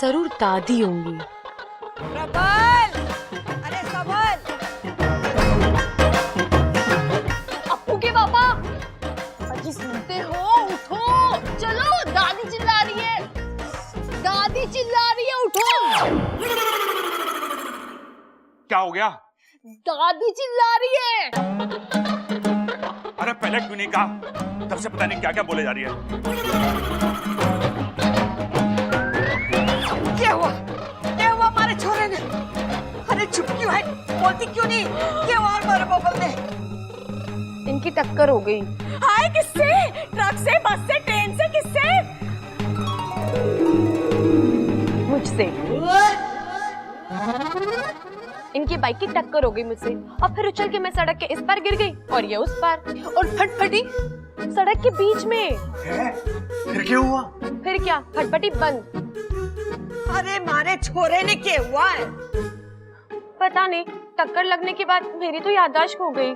जरूर दादी होंगी। प्रबल, अरे सबल। अप्पू के पापा, अजी सुनते हो? उठो, चलो, दादी चिल्ला रही है, दादी चिल्ला रही है, उठो। क्या हो गया? दादी चिल्ला रही है। अरे पहले क्यों नहीं कहा? तब से पता नहीं क्या क्या बोले जा रही है। क्या हुआ? क्या हुआ हमारे छोरे ने? अरे चुप क्यों है? बोलती क्यों नहीं? क्या हुआ हमारे बबल ने? इनकी टक्कर हो गई। हाय, किससे? ट्रक से, बस से, ट्रेन से, किससे? मुझसे। इनकी बाइक की टक्कर हो गई मुझसे और फिर उछल के मैं सड़क के इस पार गिर गई और ये उस पार और फटफटी सड़क के बीच में। फिर क्या हुआ? फिर क्या, फटफटी बंद। अरे मारे छोरे ने क्या हुआ है? पता नहीं, टक्कर लगने के बाद मेरी तो याददाश्त खो गई।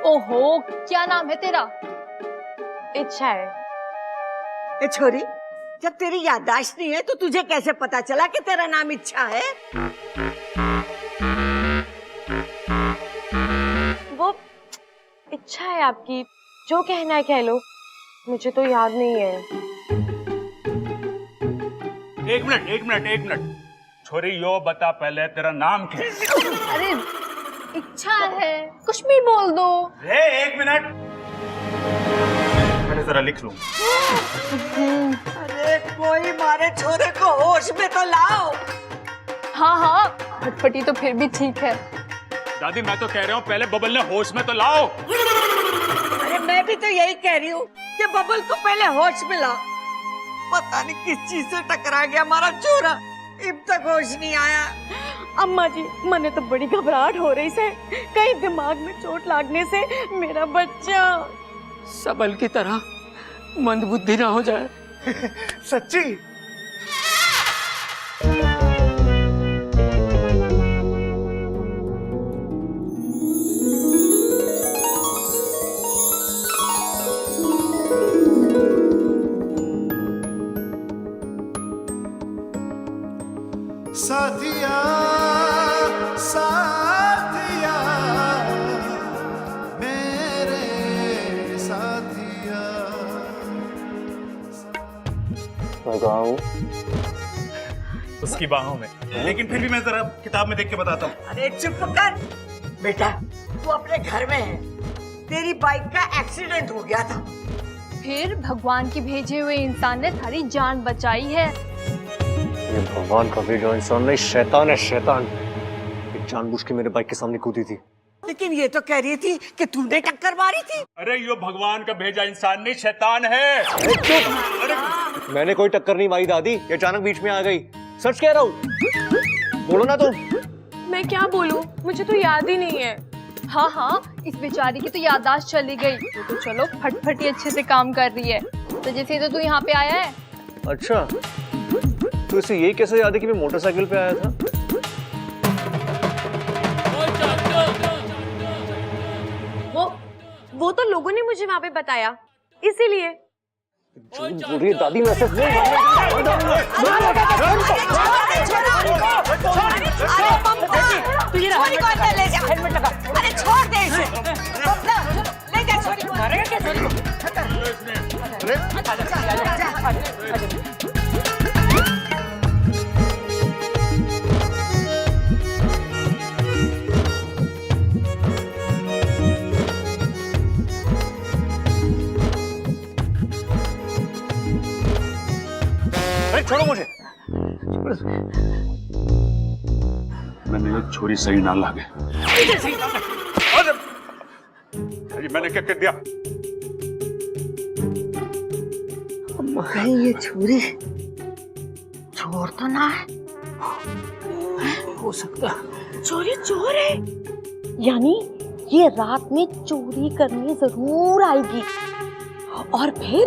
ओहो, क्या नाम है तेरा? इच्छा है। ए छोरी, जब तेरी याददाश्त नहीं है तो तुझे कैसे पता चला कि तेरा नाम इच्छा है? वो इच्छा है आपकी, जो कहना है कह लो, मुझे तो याद नहीं है। एक मिनट। छोरी यो बता पहले तेरा नाम क्या है? अरे इच्छा है, कुछ भी बोल दो। एक मिनट, पहले जरा लिख लूं। अरे कोई मारे छोरे को होश में तो लाओ। हाँ, फटफटी तो फिर भी ठीक है। दादी मैं तो कह रहा हूँ पहले बबल ने होश में तो लाओ। अरे मैं भी तो यही कह रही हूँ कि बबल को पहले होश में लाओ। पता नहीं किस चीज से टकरा गया हमारा छोरा, अब तक होश नहीं आया। अम्मा जी, मने तो बड़ी घबराहट हो रही से, कहीं दिमाग में चोट लागने से मेरा बच्चा सबल की तरह मंदबुद्धि ना हो जाए। सच्ची? साथिया साथिया मेरे साथिया। उसकी बाहों में, लेकिन फिर भी मैं जरा किताब में देख के बताता हूँ। अरे चुप कर बेटा, तू अपने घर में है, तेरी बाइक का एक्सीडेंट हो गया था। फिर भगवान के भेजे हुए इंसान ने थारी जान बचाई है। ये भगवान का भेजा इंसान नहीं, शैतान है, शैतान। ये जानबूझ के मेरे बाइक के सामने कूदी थी। लेकिन ये तो कह रही थी कि तूने टक्कर मारी थी। अरे यो भगवान का भेजा इंसान नहीं, शैतान है। अरे मैंने कोई टक्कर नहीं मारी दादी, ये अचानक बीच में आ गई। सच कह रहा हूँ, बोलो ना तुम। मैं क्या बोलूं, मुझे तो याद ही नहीं है। हाँ, इस बेचारी की तो याददाश्त चली गई। तो चलो, फटफटी अच्छे से काम कर रही है, तो जैसे तो तू यहाँ पे आया है। अच्छा, तो इसे ये कैसे याद है कि मैं मोटरसाइकिल पे आया था? वो तो लोगों ने मुझे वहाँ पे बताया, इसीलिए। झूठ बोल रही है दादी, मैं सिर्फ अरे छोड़ दे इसे, ले जा छोरी को। छोड़ो मुझे। मैंने ये छोरी सही ना लागे। अरे मैंने क्या कर दिया? अरे ये छोरी चोर तो ना है? हो सकता चोरी चोर है, यानी ये रात में चोरी करने जरूर आएगी और फिर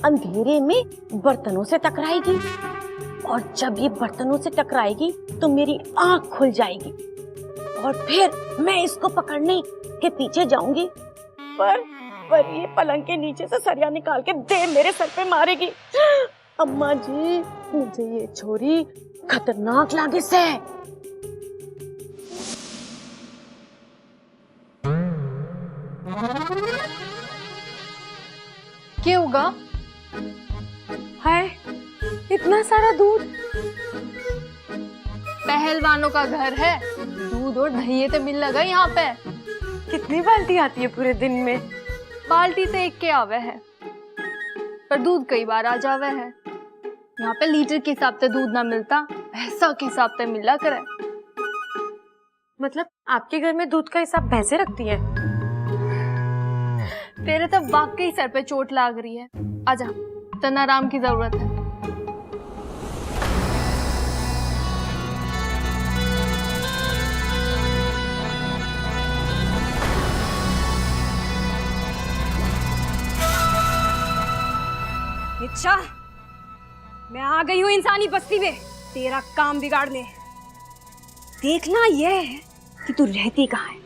अंधेरे में बर्तनों से टकराएगी, और जब ये बर्तनों से टकराएगी तो मेरी आंख खुल जाएगी और फिर मैं इसको पकड़ने के पीछे जाऊंगी, पर ये पलंग के नीचे से सरिया निकाल के दे मेरे सर पे मारेगी अम्मा जी, मुझे ये छोरी खतरनाक लागे से। क्या होगा? हाय, इतना सारा दूध। पहलवानों का घर है, दूध और दही तो मिल लगा यहाँ पे। कितनी बाल्टी आती है पूरे दिन में? बाल्टी तो एक के आवे है, पर दूध कई बार आ जावे है। यहाँ पे लीटर के हिसाब से दूध ना मिलता, भैंसा के हिसाब से मिला करे। मतलब आपके घर में दूध का हिसाब भैंसे रखती है? तेरे तो वाकई सर पे चोट लाग रही है, आजा, तना आराम की जरूरत है। अच्छा, मैं आ गई हूँ इंसानी बस्ती में तेरा काम बिगाड़ने। देखना यह है कि तू रहती कहाँ है,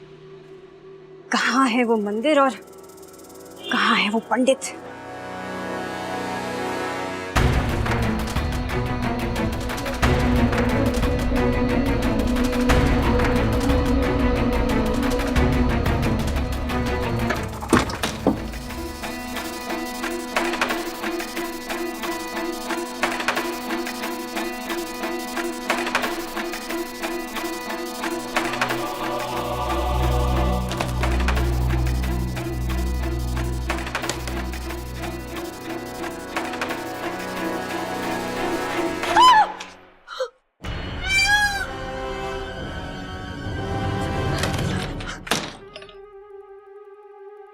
कहाँ है वो मंदिर और कहाँ है वो पंडित।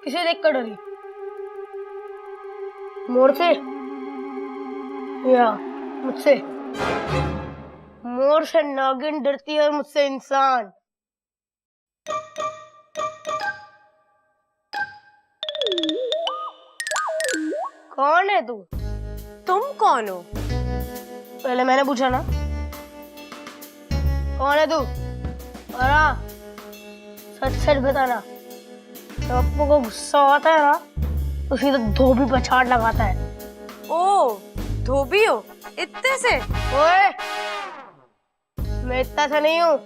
किसे देख कर डरी? मोर से या मुझसे? मोर से नागिन डरती है और मुझसे इंसान। कौन है तू? तुम कौन हो? पहले मैंने पूछा ना, कौन है तू? और हाँ, सच सच बताना। जब अपनों को गुस्सा आता है ना, तो सीधा धोबी पर छाट लगाता है। ओ, धोबी हो? इतने से? ओए, मैं इतना सा नहीं हूँ,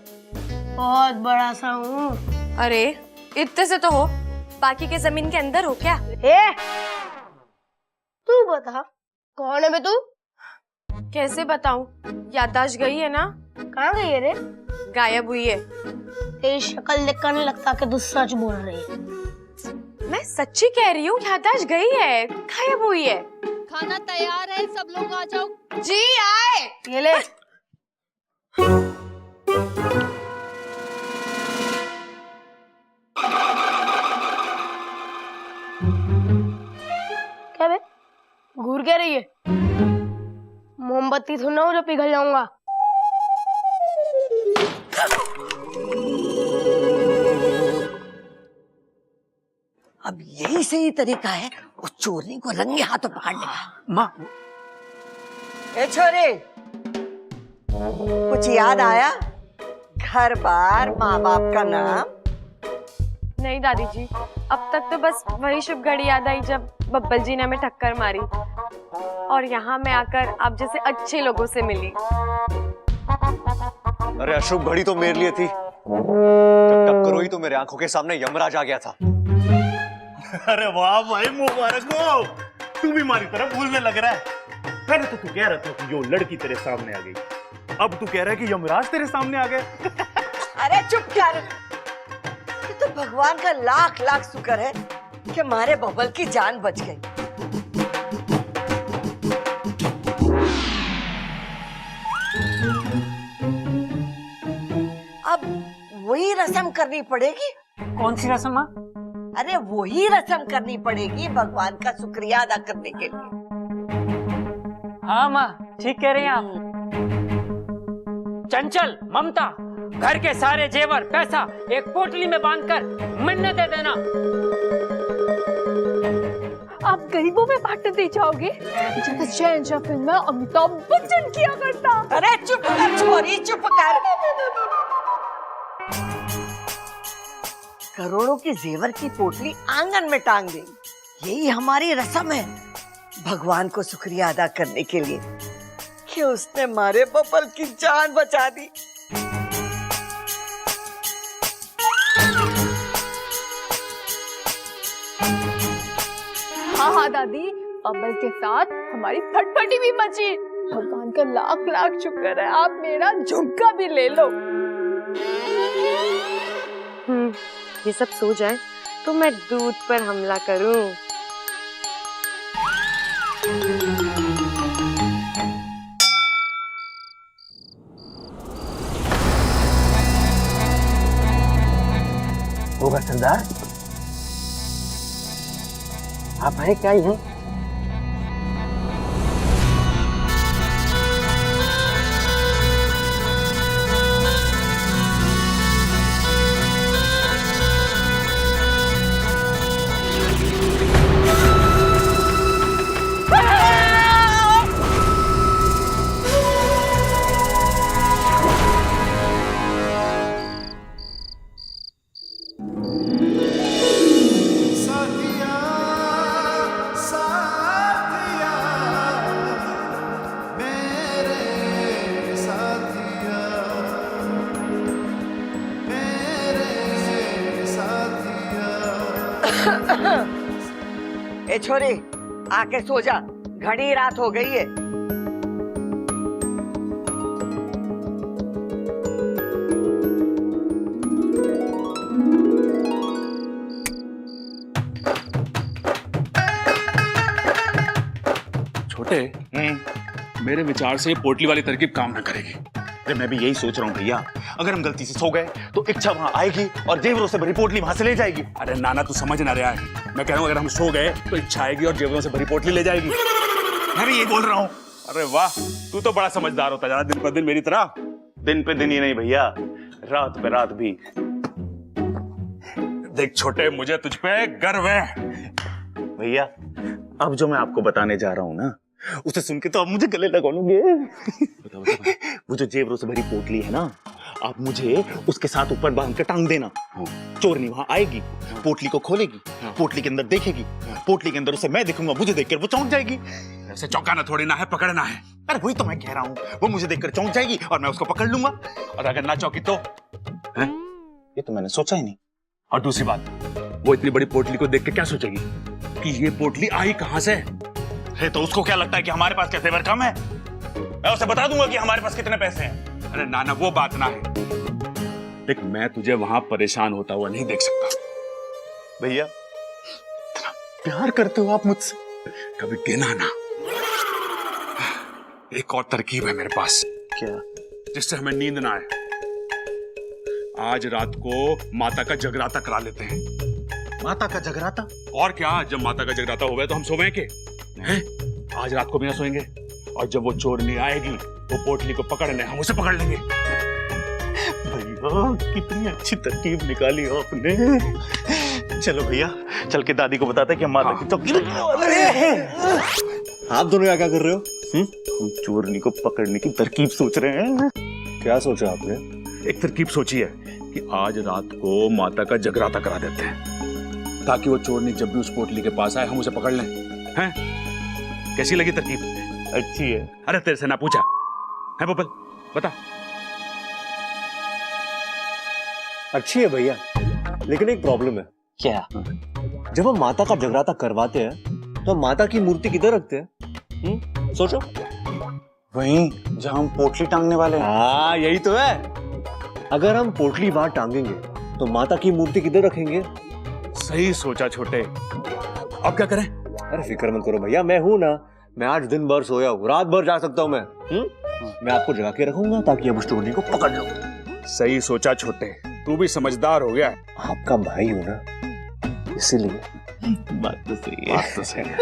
बहुत बड़ा सा हूँ। अरे, इतने से तो हो, बाकी के जमीन के अंदर हो क्या? ए, तू बता, कौन है बे तू? कैसे बताऊं? याददाश्त गई है ना? कहाँ गई है रे? गायब हुई है। तेरी शक्ल देखकर नहीं लगता कि तू सच बोल रही है। मैं सच्ची कह रही हूँ, याददाश्त गई है, गायब हुई है। खाना तैयार है, सब लोग आ जाओ। जी आए। ये ले। क्या बे? घूर क्या रही है? मोमबत्ती थोड़ा हो जो पिघल जाऊंगा। अब यही सही तरीका है उस चोरनी को रंगे हाथों पकड़ने का। माँ, ए छोरे, कुछ याद आया? घर बार, माँ बाप का नाम? नहीं दादी जी, अब तक तो बस वही शुभ घड़ी याद आई जब बब्बल जी ने हमें टक्कर मारी और यहाँ मैं आकर आप जैसे अच्छे लोगों से मिली। अरे अशुभ घड़ी तो मेरे लिए थी, जब टक्कर हुई तो मेरे आंखों के सामने यमराज आ गया था। अरे वाह भाई, मुबारक हो, तू भी हमारी तरह भूलने लग रहा है। पहले तो तू कह रहा था कि यो लड़की तेरे सामने आ गई, अब तू कह रहा है कि यमराज तेरे सामने आ गए। अरे चुप कर, ये तो भगवान का लाख लाख शुक्र है कि हमारे बबल की जान बच गई। अब वही रस्म करनी पड़ेगी। कौन सी रस्म माँ? अरे वही रस्म करनी पड़ेगी भगवान का शुक्रिया अदा करने के लिए। हाँ माँ, ठीक कह रही हैं आप। चंचल, ममता, घर के सारे जेवर पैसा एक पोटली में बांधकर मिन्नत दे देना। आप गरीबों में बांट दे जाओगे? जब शहंशाह फिल्म में अमिताभ बच्चन किया करता। अरे चुप कर छोरी, चुप कर। करोड़ों की जेवर की पोटली आंगन में टांग देंगे, यही हमारी रस्म है। भगवान को शुक्रिया अदा करने के लिए कि उसने हमारे बबल की जान बचा दी। हाँ हाँ दादी, बबल के साथ हमारी फटफटी भी बची। भगवान का लाख लाख शुक्र है, आप मेरा झुमका भी ले लो। ये सब सो जाए तो मैं दूध पर हमला करूं। होगा सरदार, आप हैं क्या यहाँ? साथिया साथिया मेरे साथिया मेरे साथिया। ए छोरी, आके सो जा, घड़ी रात हो गई है। छोटे, मेरे विचार से पोटली वाली तरकीब काम न करेगी। अरे मैं भी यही सोच रहा हूँ भैया, अगर हम गलती से सो गए तो इच्छा वहां आएगी और जेवरों से भरी पोटली वहां से ले जाएगी। अरे नाना, तू समझ ना रहा है। मैं कह रहा हूँ अगर हम सो गए तो इच्छा आएगी और जेवरों से भरी पोटली ले जाएगी। मैं भी यही बोल रहा हूँ। अरे वाह, तू तो बड़ा समझदार होता जा रहा दिन पर दिन मेरी तरह। दिन पे दिन ही नहीं भैया, रात पे रात भी। देख छोटे, मुझे तुझ पे गर्व है। भैया अब जो मैं आपको बताने जा रहा हूँ ना, उसे सुन के तो आप मुझे गले लगा लोगे। वो जो जेवरों से भरी पोटली है ना, आप मुझे उसके साथ ऊपर बांध के टांग देना। चोरनी वहां आएगी, पोटली को खोलेगी, पोटली के अंदर देखेगी, पोटली के अंदर उसे मैं देखूंगा, मुझे देखकर वो चौंक जाएगी। ऐसे चौंकाना थोड़ी ना है, पकड़ना है। अरे वही तो मैं कह रहा हूँ, वो मुझे देखकर चौंक जाएगी और मैं उसको पकड़ लूंगा। और अगर ना चौंकी तो? ये तो मैंने सोचा ही नहीं। और दूसरी बात, वो इतनी बड़ी पोटली को देख के क्या सोचेगी कि ये पोटली आई कहां से? है तो उसको क्या लगता है कि हमारे पास क्या जेवर कम है? मैं उसे बता दूंगा कि हमारे पास कितने पैसे हैं। अरे नाना, वो बात ना है। देख, मैं तुझे वहां परेशान होता हुआ नहीं देख सकता। भैया इतना प्यार करते हो आप मुझसे, कभी गिना ना। एक और तरकीब है मेरे पास। क्या? जिससे हमें नींद ना आए। आज रात को माता का जगराता करा लेते हैं। माता का जगराता? और क्या, जब माता का जगराता हो गया तो हम सोवें के? हैं? आज रात को भी ना सोएंगे। और जब वो चोरनी आएगी वो पोटली को पकड़ने हम उसे पकड़ लेंगे। भैया कितनी अच्छी तरकीब निकाली हो आपने। चलो भैया, चल के दादी को बताते हैं कि हम माता की चौकी रखने वाले हैं। आप दोनों यहाँ क्या कर रहे हो? हम चोरनी को पकड़ने की तरकीब सोच रहे हैं। क्या सोचा आपने? एक तरकीब सोची है कि आज रात को माता का जगराता करा देते हैं, ताकि वो चोरनी जब भी उस पोटली के पास आए हम उसे पकड़ लें। हैं? कैसी लगी तरकीब? अच्छी है। अरे तेरे से ना पूछा है बबल, बता। अच्छी है भैया, लेकिन एक प्रॉब्लम है। क्या? जब हम माता का जगराता करवाते हैं तो हम माता की मूर्ति किधर रखते हैं? सोचो। वहीं जहां हम पोटली टांगने वाले हैं। हाँ, यही तो है। अगर हम पोटली वहां टांगेंगे तो माता की मूर्ति किधर रखेंगे? सही सोचा छोटे। अब क्या करें? अरे फिक्र मत करो भैया, मैं हूं ना। मैं आज दिन भर सोया हूँ, रात भर जा सकता हूँ मैं। मैं आपको जगा के रखूंगा ताकि आप उस चोरनी को पकड़ लो। सही सोचा छोटे, तू भी समझदार हो गया है। आपका भाई हो ना, इसीलिए। बात तो सही है। बात तो सही है।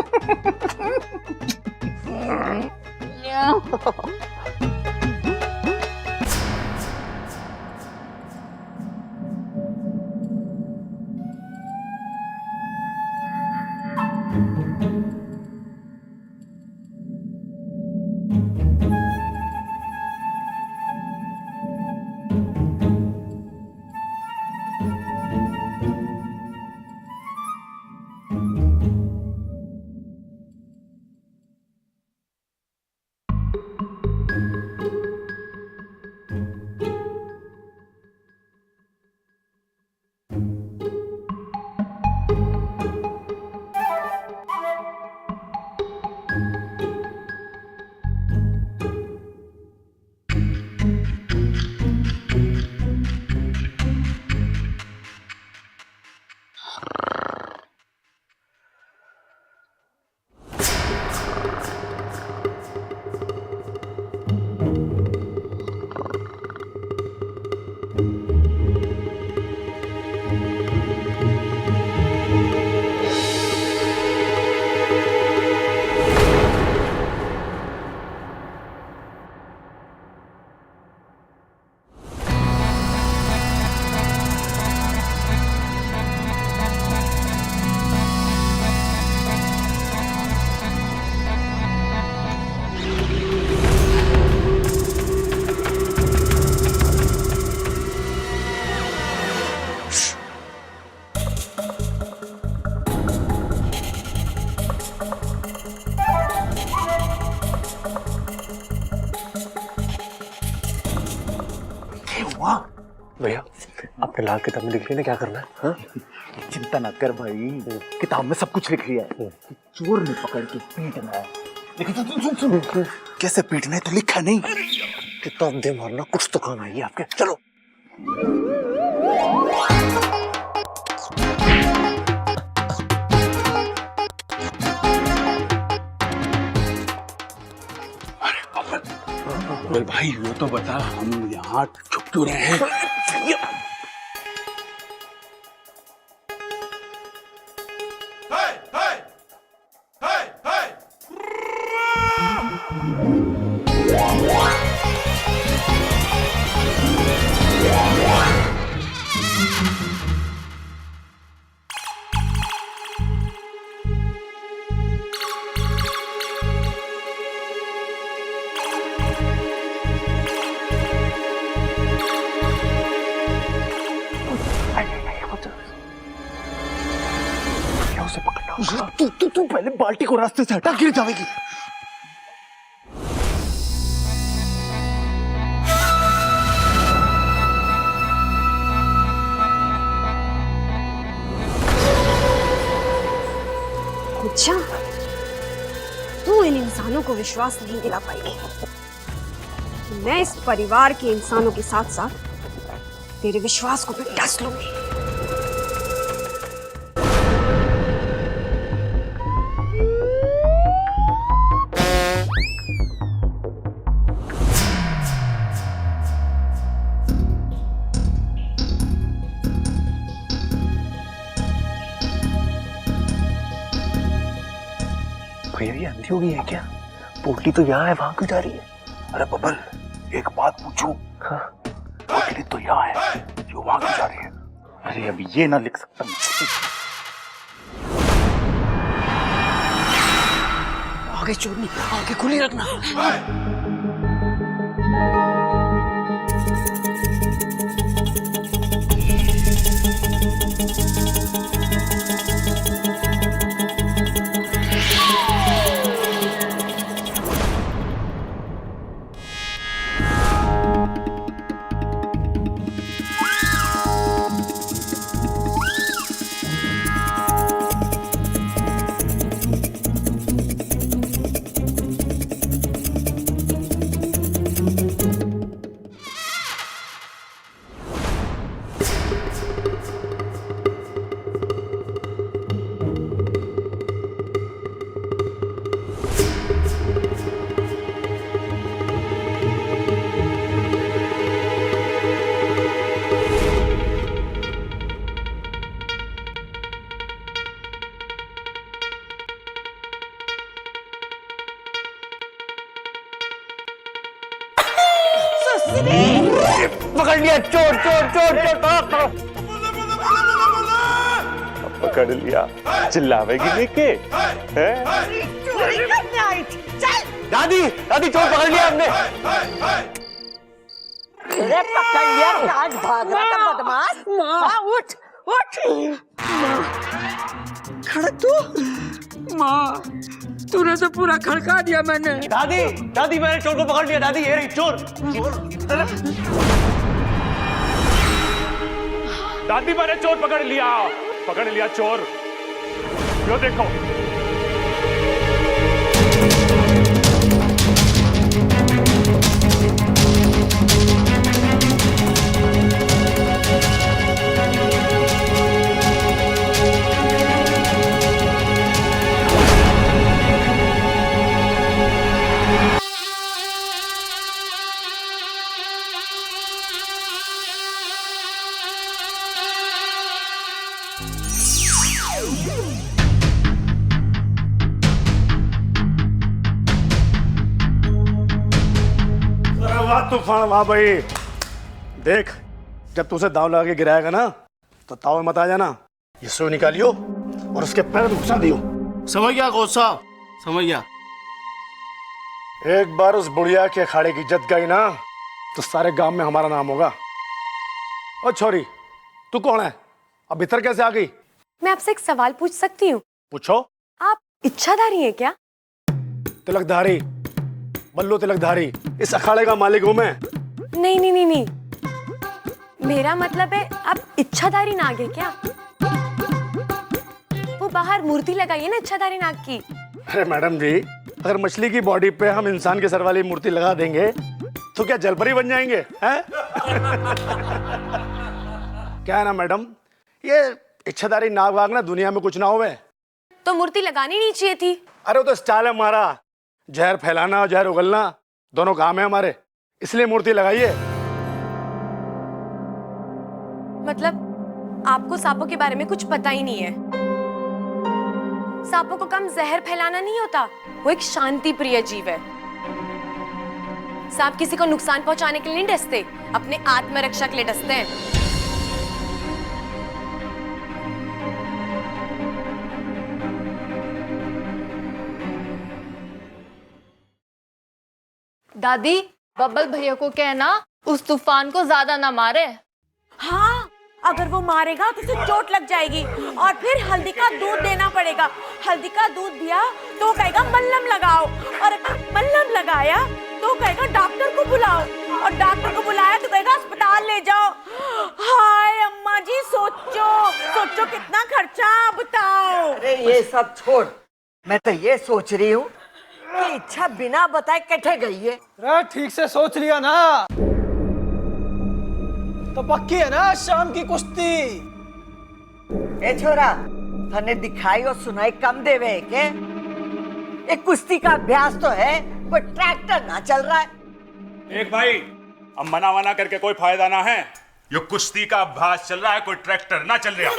हुआ? भैया अपने लाल किताब में लिख लिया ना क्या करना है? हाँ? चिंता ना कर भाई, किताब में सब कुछ लिख लिया है। चोर ने पकड़ के पीटना है, लेकिन सुन कैसे पीटना है तो लिखा नहीं। किताब दे मारना, कुछ तो काम आएगी आपके। चलो। बोल भाई वो तो बता, हम यहाँ छुप क्यों रहे हैं? तू पहले बाल्टी को रास्ते से हटा, गिर जाएगी। अच्छा, तू इन इंसानों को विश्वास नहीं दिला पाएगी। मैं इस परिवार के इंसानों के साथ साथ तेरे विश्वास को भी डस लूंगी। भैया ये अंधी हो गई है क्या? पोटली तो यहाँ है, वहां क्यों जा रही है? अरे बबल, एक बात पूछूं? हाँ? पोटली तो यहाँ है, जो वहां क्यों जा रही है? अरे अभी ये ना लिख सकता। आगे चोरनी, आगे खुली रखना। पकड़ लिया, चोर चोर चोर चोर। पकड़ लिया, चिल्लावेगी लेके? चोरी करने आई थी। चल दादी, दादी चोर पकड़ लिया हमने। अरे पकड़ लिया, आज भाग रहा था बदमाश। हाँ, उठ उठ। खड़ा तू। माँ, तूने तो पूरा खड़का दिया मैंने। दादी, दादी मैंने चोर को पकड़ लिया। दादी ये रही चोर। दादी मैंने चोर पकड़ लिया चोर। यो देखो। तूफान वाह भाई। देख, जब तुझे दाव लगा के गिराएगा ना तो ताव में मत आ जाना। ये सो निकालियो और उसके पैर में घुसा दियो। समझ गया गोसा? समझ गया। एक बार उस बुढ़िया के अखाड़े की इज्जत गई ना तो सारे गांव में हमारा नाम होगा। ओ छोरी, तू कौन है? अब भीतर कैसे आ गई? मैं आपसे एक सवाल पूछ सकती हूँ? पूछो। आप इच्छाधारी हैं क्या? तिलकधारी, बल्लू तिलकधारी, इस अखाड़े का मालिक हूं मैं। नहीं नहीं नहीं नहीं, मेरा मतलब है आप इच्छाधारी नाग है क्या? वो बाहर मूर्ति लगाई है ना इच्छाधारी नाग की। अरे मैडम जी, अगर मछली की बॉडी पे हम इंसान के सर वाली मूर्ति लगा देंगे तो क्या जलपरी बन जाएंगे हैं? क्या है ना मैडम, ये इच्छाधारी नाग वाग ना दुनिया में कुछ ना होवे। तो मूर्ति लगानी नहीं चाहिए थी। अरे वो तो स्टाइल है हमारा, जहर फैलाना और जहर उगलना दोनों काम है हमारे, इसलिए मूर्ति लगाइए। मतलब आपको सांपों के बारे में कुछ पता ही नहीं है। सांपों को काम जहर फैलाना नहीं होता, वो एक शांति प्रिय जीव है। सांप किसी को नुकसान पहुंचाने के लिए नहीं डसते, अपने आत्मरक्षा के लिए डसते हैं। दादी, बब्बल भैया को कहना उस तूफान को ज्यादा ना मारे। हाँ, अगर वो मारेगा तो उसे चोट लग जाएगी और फिर हल्दी का दूध देना पड़ेगा। हल्दी का दूध दिया तो कहेगा मल्लम लगाओ, और अगर मल्लम लगाया तो कहेगा डॉक्टर को बुलाओ, और डॉक्टर को बुलाया तो कहेगा अस्पताल ले जाओ। हाय अम्मा जी, सोचो सोचो कितना खर्चा, बताओ। अरे ये सब छोड़, मैं तो ये सोच रही हूँ कि इच्छा बिना बताए कैसे गई है। अरे ठीक से सोच लिया ना तो पक्की है ना शाम की कुश्ती। ए छोरा, तने दिखाई और सुनाई कम देवे है के? एक कुश्ती का अभ्यास तो है, कोई ट्रैक्टर ना चल रहा है। एक भाई, अब मना वना करके कोई फायदा ना है। ये कुश्ती का अभ्यास चल रहा है, कोई ट्रैक्टर ना चल रहा।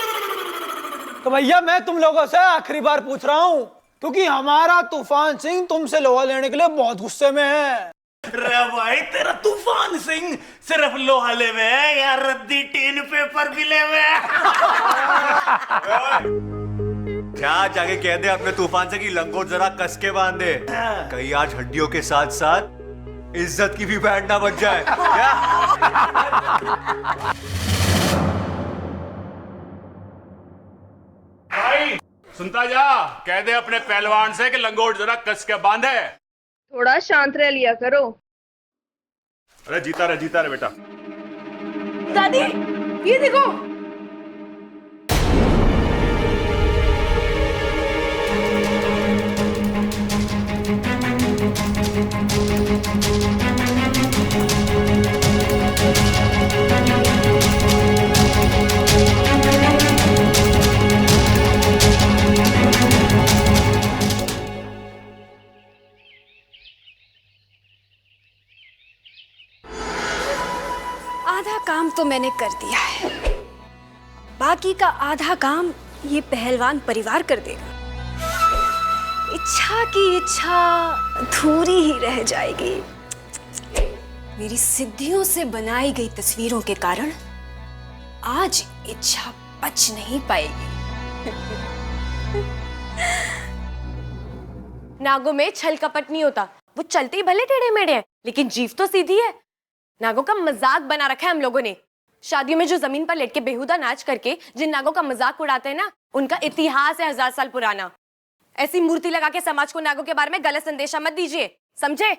तो भैया मैं तुम लोगों से आखिरी बार पूछ रहा हूँ, क्योंकि हमारा तूफान सिंह तुमसे लोहा लेने के लिए बहुत गुस्से में है। अरे भाई, तेरा तूफान सिंह सिर्फ लोहा लेवे है या रद्दी टीन पेपर भी लेवे है? क्या जाके कह दे अपने तूफान से कि लंगोट जरा कस के बांध दे, कहीं आज हड्डियों के साथ साथ इज्जत की भी बैंड ना बच जाए। क्या? भाई सुनता जा, कह दे अपने पहलवान से कि लंगोट जरा कस के बांधे। थोड़ा शांत रह लिया करो। अरे जीता रहे बेटा। दादी, ये देखो। आधा काम तो मैंने कर दिया है, बाकी का आधा काम ये पहलवान परिवार कर देगा। इच्छा की इच्छा अधूरी ही रह जाएगी। मेरी सिद्धियों से बनाई गई तस्वीरों के कारण आज इच्छा बच नहीं पाएगी। नागों में छल कपट नहीं होता, वो चलते ही भले टेढ़े मेढ़े हैं, लेकिन जीव तो सीधी है। नागों का मजाक बना रखा है हम लोगों ने। शादियों में जो जमीन पर लेट के बेहुदा नाच करके जिन नागों का मजाक उड़ाते हैं ना, उनका इतिहास है 1000 साल पुराना। ऐसी मूर्ति लगा के समाज को नागों के बारे में गलत संदेशा मत दीजिए, समझे?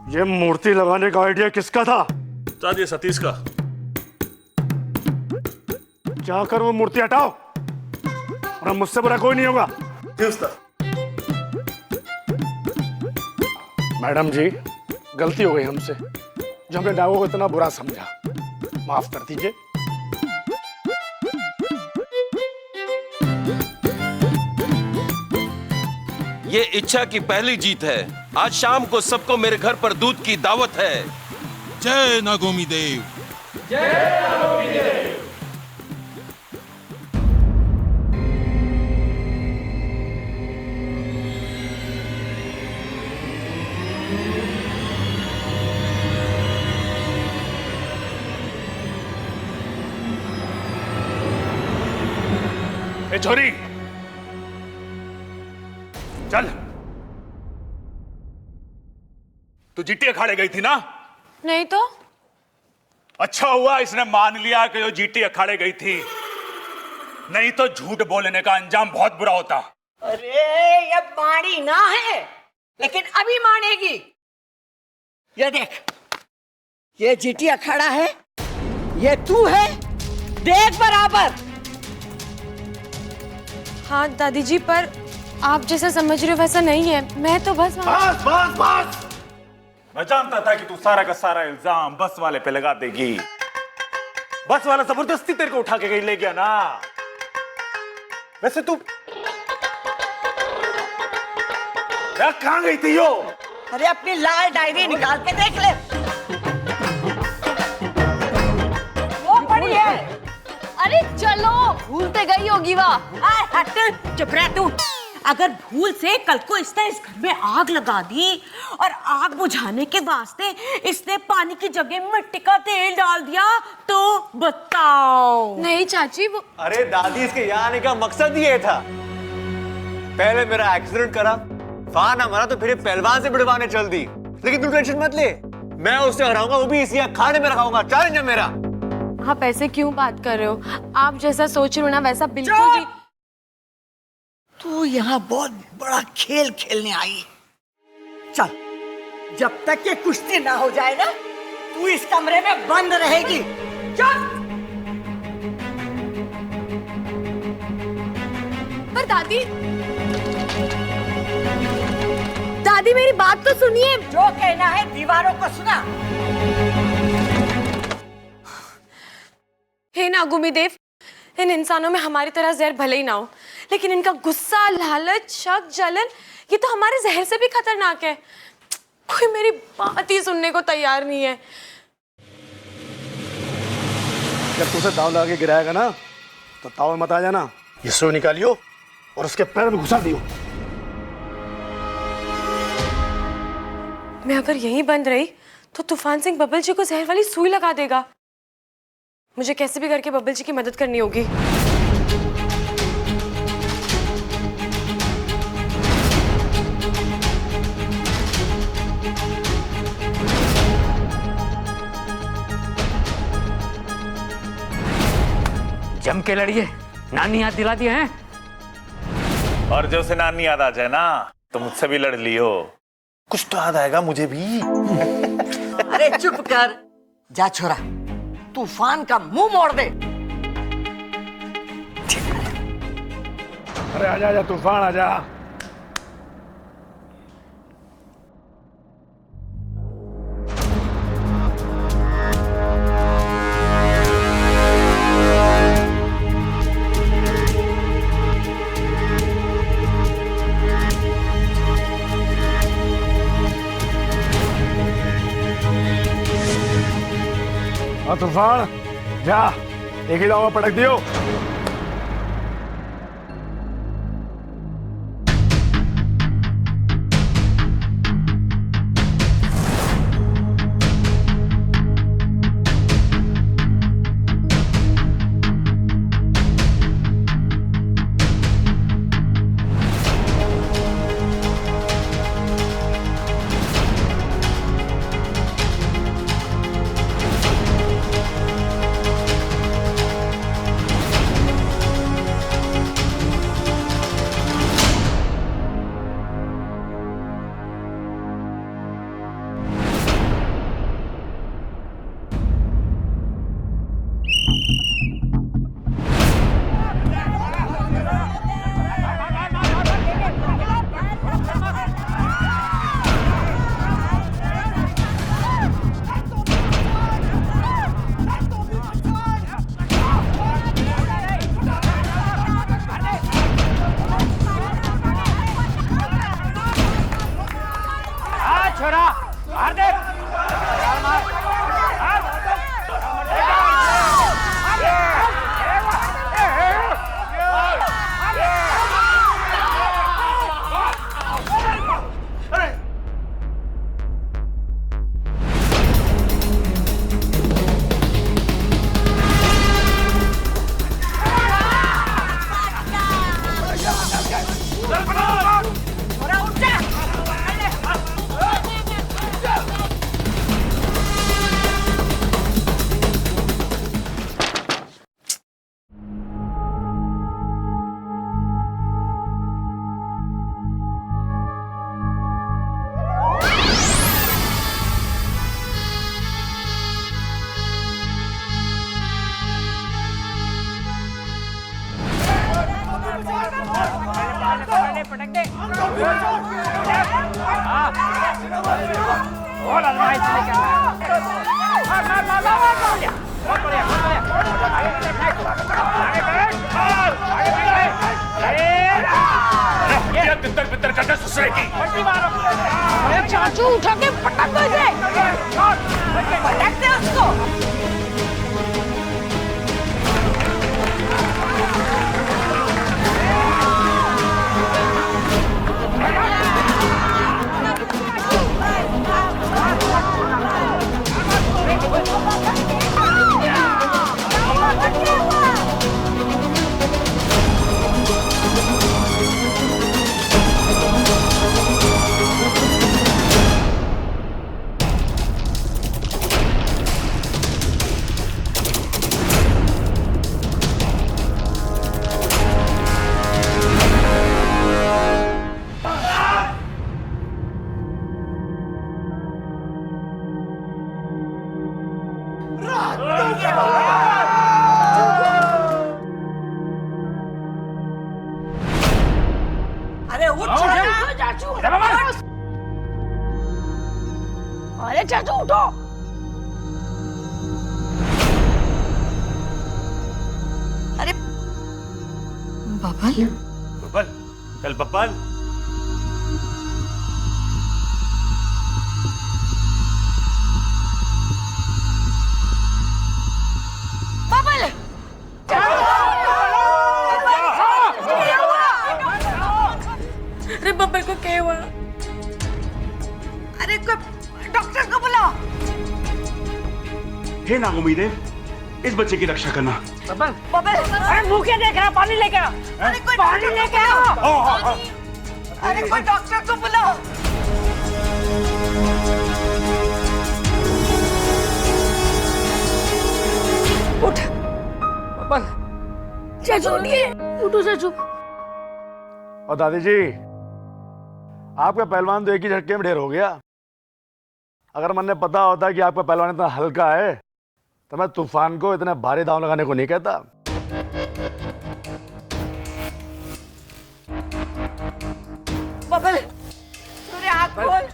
ये मूर्ति लगाने का आइडिया किसका था? ये सतीश का। जाकर वो मूर्ति हटाओ, और मुझसे बुरा कोई नहीं होगा। मैडम जी, गलती हो गई हमसे, जो हमने नागों को इतना बुरा समझा, माफ कर दीजिए। ये इच्छा की पहली जीत है। आज शाम को सबको मेरे घर पर दूध की दावत है। जय नागोमी देव। जय नागोमी देव। ए छोरी, चल। तू जीटी अखाड़े गई थी ना? नहीं तो। अच्छा हुआ इसने मान लिया कि वो जीटी अखाड़े गई थी, नहीं तो झूठ बोलने का अंजाम बहुत बुरा होता। अरे ये मानी ना है, लेकिन अभी मानेगी। ये देख, ये जिटिया खड़ा है, ये तू है, देख बराबर। हाँ दादी जी, पर आप जैसा समझ रहे हो वैसा नहीं है। मैं तो बस बस बस बस, मैं जानता था कि तू सारा का सारा इल्जाम बस वाले पे लगा देगी। बस वाला जबरदस्ती तेरे को उठा के ले गया ना। वैसे तू कहां गई थी यो? अरे अपनी लाल डायरी निकाल के देख ले, वो पड़ी है। अरे चलो, भूलते गई होगी वहाँ। हट, चुप रह तू। अगर भूल से कल को इसने इस घर में आग लगा दी और आग बुझाने के वास्ते इसने पानी की जगह मिट्टी का तेल डाल दिया तो बताओ। नहीं चाची, वो अरे दादी, इसके यहाँ आने का मकसद ये था। पहले मेरा एक्सीडेंट करा, वहां ना मरा तो फिर पहलवान से बिड़वाने चल दी। लेकिन तू टेंशन मत ले, मैं उससे हराऊंगा, वो भी इसी खाने में रखाऊंगा। चैलेंज है मेरा। आप ऐसे क्यों बात कर रहे हो? आप जैसा सोच रहे हो ना वैसा बिल्कुल भी। तू यहाँ बहुत बड़ा खेल खेलने आई। चल, जब तक ये कुश्ती ना हो जाए ना, तू इस कमरे में बंद रहेगी। चल। पर दादी, दादी मेरी बात तो सुनिए। जो कहना है दीवारों को सुना। हे नागुमी देव, इन इंसानों में हमारी तरह जहर भले ही ना हो, लेकिन इनका गुस्सा, लालच, शक, जलन, ये तो हमारे जहर से भी खतरनाक है। कोई मेरी बात ही सुनने को तैयार नहीं है। जब तुझे दाव लगा के गिराएगा ना, तो ताव मत आ जाना। ये सुई निकालियो और उसके पैर में घुसा दियो। मैं अगर यहीं बंद रही तो तूफान सिंह बबल जी को जहर वाली सुई लगा देगा। मुझे कैसे भी करके बबल जी की मदद करनी होगी। जम के लड़िए, नानी याद दिला दिए हैं। और जो से नानी याद आ जाए ना, तो मुझसे भी लड़ लियो। कुछ तो याद आएगा मुझे भी। अरे चुप कर, जा छोरा, तूफान का मुंह मोड़ दे। अरे आजा आजा तूफान आजा। तूफान जा, एक ही दाव में पटक दियो। छोरा, मार दे। और हलवाई से लेकर तितर बितर करके ससुरे की अरे चाचू उठा के पटक दो इसे, पटक दे उसको। अरे उठ चाचू, अरे चाचू उठो। अरे बबल, बबल, चल बबल। बबल, अरे बब्बल को क्या हुआ? अरे डॉक्टर को बुलाओ। हे नागोमीदे, इस बच्चे की रक्षा करना। बब्बल, बबल, अरे मुंह क्या देख रहा? पानी लेके आ। अरे कोई पानी लेके आओ। अरे कोई डॉक्टर को बुलाओ। उठ बब्बल, चाचू उठिए, उठो चाचू। और दादी जी, आपका पहलवान तो एक ही झटके में ढेर हो गया। अगर मैंने पता होता कि आपका पहलवान इतना हल्का है तो मैं तूफान को इतने भारी दांव लगाने को नहीं कहता। बबल, तूने आँख खोल।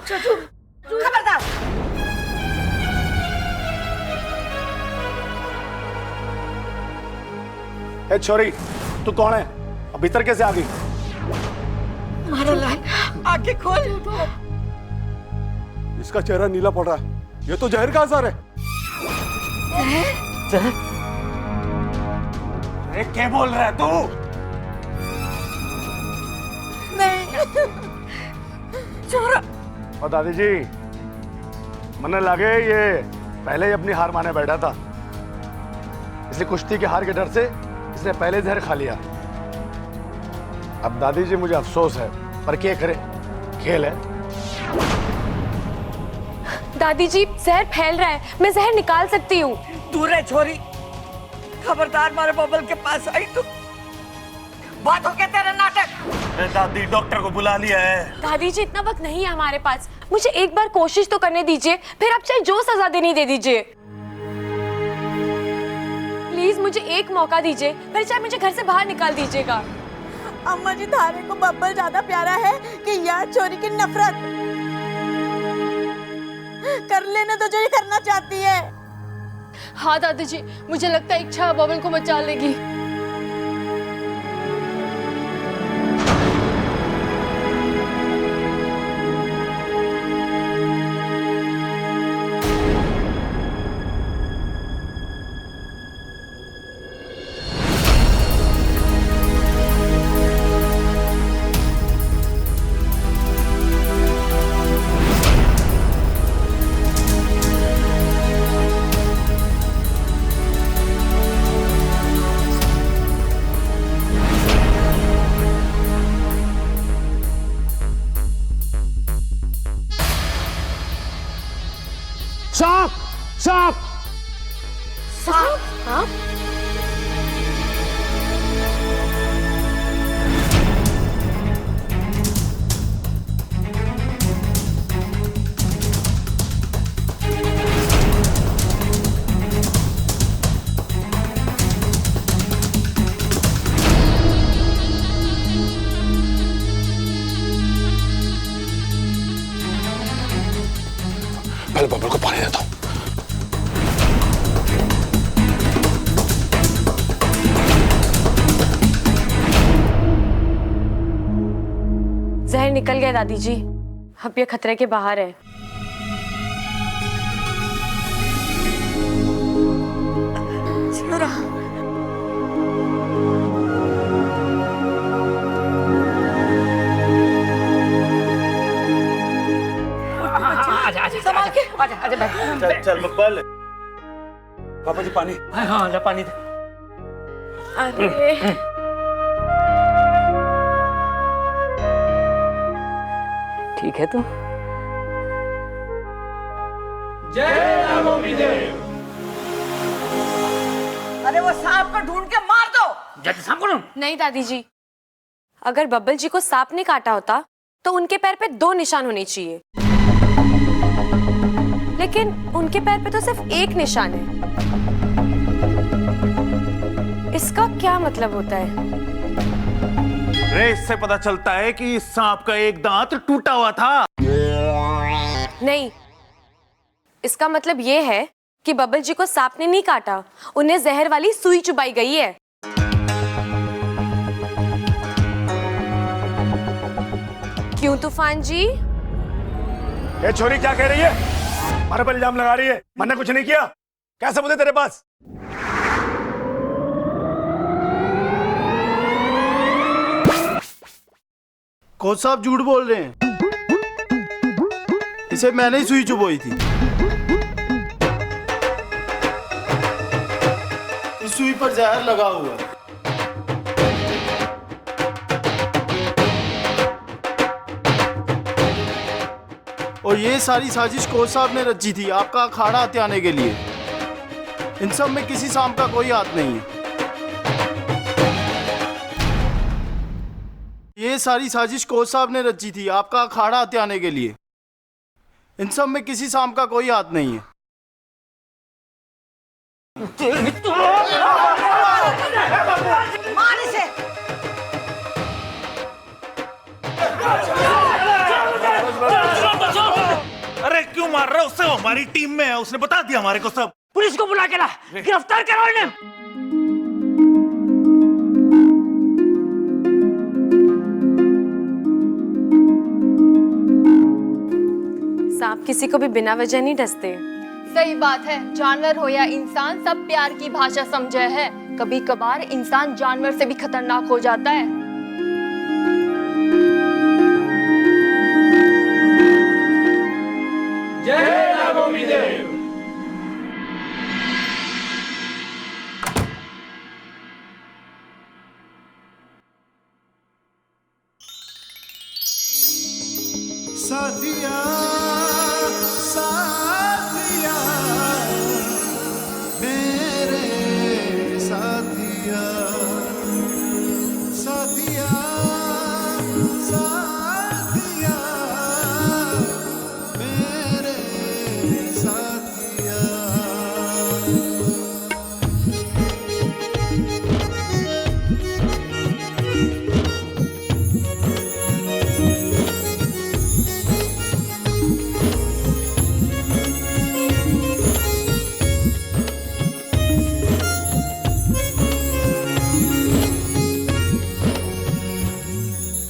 चाचू, खबरदार। ए छोरी, तू कौन है? अब भीतर कैसे आ गई? मारो लाल, आंखें खोल। इसका चेहरा नीला पड़ रहा है, ये तो जहर का असर है। अरे क्या बोल रहा है तू? नहीं, छोरा। और दादी जी, मैंने लगे ये पहले ही अपनी हार माने बैठा था, इसलिए कुश्ती के हार के डर से इसने पहले जहर खा लिया। अब दादी जी मुझे अफसोस है, पर क्या करे, खेल है। दादी जी जहर फैल रहा है, मैं जहर निकाल सकती हूँ। दूर है छोरी, खबरदार मारे बबल के पास आई तो बात हो गया तेरा नाटक। दादी, डॉक्टर को बुला लिया है। दादी जी इतना वक्त नहीं है हमारे पास, मुझे एक बार कोशिश तो करने दीजिए, फिर आप चाहे जो सजा देनी दे दीजिए। प्लीज मुझे एक मौका दीजिए, फिर चाहे मुझे घर से बाहर निकाल दीजिएगा। अम्मा जी, थारे को बब्बल ज्यादा प्यारा है कि यार चोरी की नफरत? कर लेने तो जो ये करना चाहती है। हाँ दादी जी, मुझे लगता है इच्छा बबल को बचा लेगी। सांप, सांप, सांप, सांप। पहले बबल को पानी देता हूँ। जहर निकल गया दादी जी, अब ये खतरे के बाहर है। संभाल के आजा बैठ। चल बब्बल। पापा जी पानी। हाँ ले पानी दे। अरे ठीक है तू? जय नागोमी देव। अरे वो सांप को ढूंढ के मार दो। जल्दी सांप को ढूंढ। नहीं दादी जी, अगर बब्बल जी को सांप ने काटा होता तो उनके पैर पे 2 निशान होने चाहिए, लेकिन उनके पैर पे तो सिर्फ 1 निशान है। इसका क्या मतलब होता है? रे इससे पता चलता है कि इस सांप का एक दांत टूटा हुआ था। नहीं, इसका मतलब ये है कि बब्बल जी को सांप ने नहीं काटा, उन्हें जहर वाली सुई चुबाई गई है। क्यों तूफान जी? ये छोरी क्या कह रही है? हमारे पर इल्जाम लगा रही है। मैंने कुछ नहीं किया। क्या सबूत है तेरे पास? कोच साहब झूठ बोल रहे हैं। इसे मैंने ही सुई चुभोई थी। इस सुई पर जहर लगा हुआ है। और ये सारी साजिश कोच साहब ने रची थी आपका अखाड़ा हथियाने के लिए। इन सब में किसी सांप का कोई हाथ नहीं है। ये सारी साजिश कोच साहब ने रची थी आपका अखाड़ा हथियाने के लिए। इन सब में किसी सांप का कोई हाथ नहीं है। मार इसे। अरे क्यों मार रहे हो? उससे हमारी टीम में है, उसने बता दिया हमारे को सब। पुलिस को बुला के ला, गिरफ्तार करो इन्हें। सांप किसी को भी बिना वजह नहीं डसते। सही बात है, जानवर हो या इंसान, सब प्यार की भाषा समझे है। कभी कभार इंसान जानवर से भी खतरनाक हो जाता है। जय नागोमी देव। साथिया साथिया मेरे साथिया साथिया साथिया मेरे साथिया।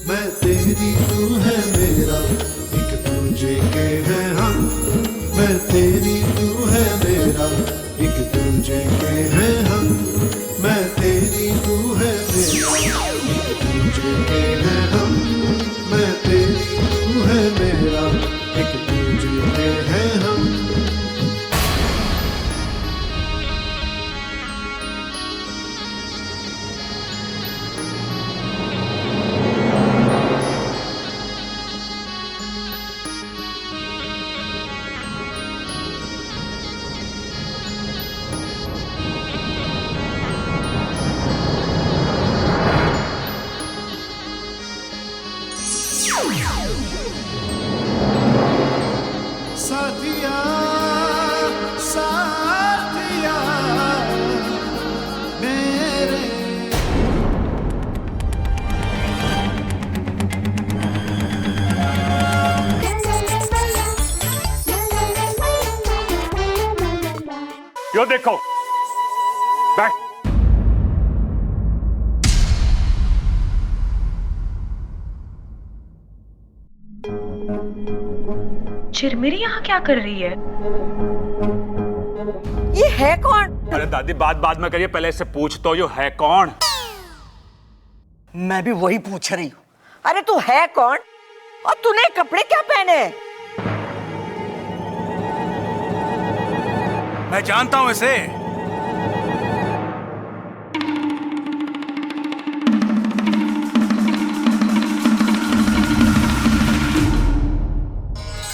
मैं तेरी तू है मेरा, एक दूजे के हैं हम। मैं तेरी तू है मेरा, एक दूजे के हैं हम। मैं तेरी तू है मेरा, एक दूजे के हैं हम। मैं तेरी तू है मेरा, एक दूजे के हैं हम। साथिया साथिया मेरे। यो देखो, बैठ। चिरमिरी यहाँ क्या कर रही है? ये है कौन? अरे दादी बात में करिए, पहले इससे पूछ तो यो है कौन। मैं भी वही पूछ रही हूँ। अरे तू है कौन और तूने कपड़े क्या पहने? मैं जानता हूं इसे।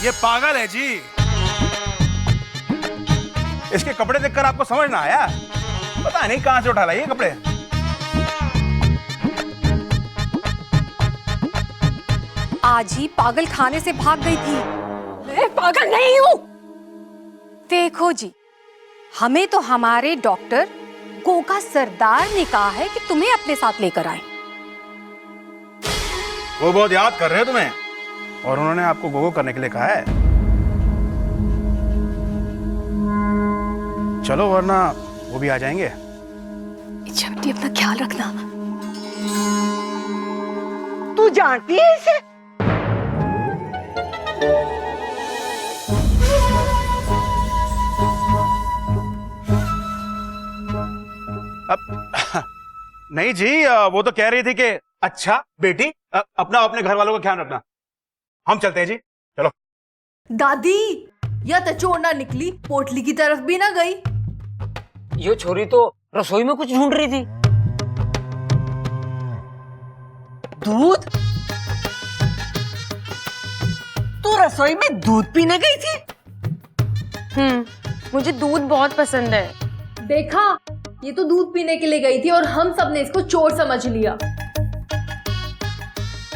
ये पागल है जी। इसके कपड़े देखकर आपको समझ ना आया? पता नहीं कहां से उठा लाए ये कपड़े। आज ही पागल खाने से भाग गई थी। मैं पागल नहीं हूं। देखो जी, हमें तो हमारे डॉक्टर गोगा सरदार ने कहा है कि तुम्हें अपने साथ लेकर आए। वो बहुत याद कर रहे हैं तुम्हें और उन्होंने आपको गोगो करने के लिए कहा है। चलो वरना वो भी आ जाएंगे। इच्छा बेटी अपना ख्याल रखना। तू जानती है इसे? नहीं जी, वो तो कह रही थी कि अच्छा बेटी अपना अपने घर वालों का ख्याल रखना। हम चलते हैं जी, चलो। दादी, या तो चोर ना निकली, पोटली की तरफ भी ना गई। ये छोरी तो रसोई में कुछ ढूंढ रही थी। दूध? तू रसोई में दूध पीने गई थी? मुझे दूध बहुत पसंद है। देखा, ये तो दूध पीने के लिए गई थी और हम सब ने इसको चोर समझ लिया।